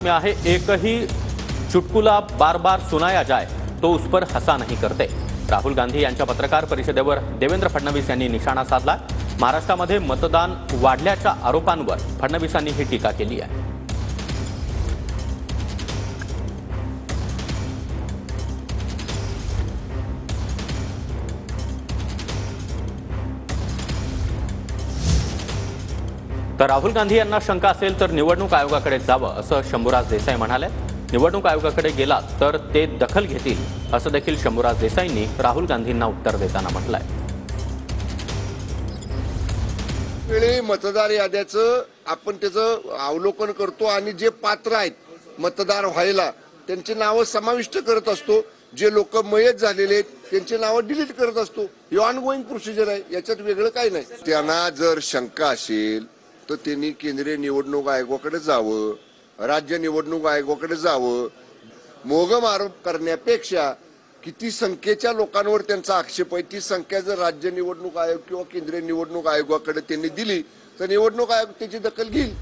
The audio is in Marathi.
में आहे एक ही चुटकुला बार बार सुनाया जाए तो उस पर हसा नहीं करते। राहुल गांधी यांच्या पत्रकार परिषदेवर देवेंद्र फडणवीस यांनी निशाणा साधला। महाराष्ट्रामध्ये मतदान वाढल्याच्या आरोपांवर फडणवीसांनी ही टीका केली आहे। तर राहुल गांधी यांना शंका असेल तर निवडणूक आयोगाकडे जावं असं शंभूराज देसाई म्हणाले। निवडणूक आयोगाकडे गेलात तर ते दखल घेतील असं देखील शंभूराज देसाईंनी राहुल गांधींना उत्तर देताना म्हटलंय। वेळी मतदार याद्याचं आपण त्याचं अवलोकन करतो आणि जे पात्र आहेत मतदार व्हायला त्यांची नावं समाविष्ट करत असतो। जे लोक मयत झालेले आहेत त्यांची नावं डिलीट करत असतो। ही ऑनगोईंग प्रोसिजर आहे, याच्यात वेगळं काही नाही। त्यांना जर शंका असेल तर त्यांनी केंद्रीय निवडणूक आयोगाकडे जावं, राज्य निवडणूक आयोगाकडे जावं। मोगम आरोप करण्यापेक्षा किती संख्येच्या लोकांवर त्यांचा आक्षेप आहे ती संख्या जर राज्य निवडणूक आयोग किंवा केंद्रीय निवडणूक आयोगाकडे त्यांनी दिली तर निवडणूक आयोग त्याची दखल घेईल।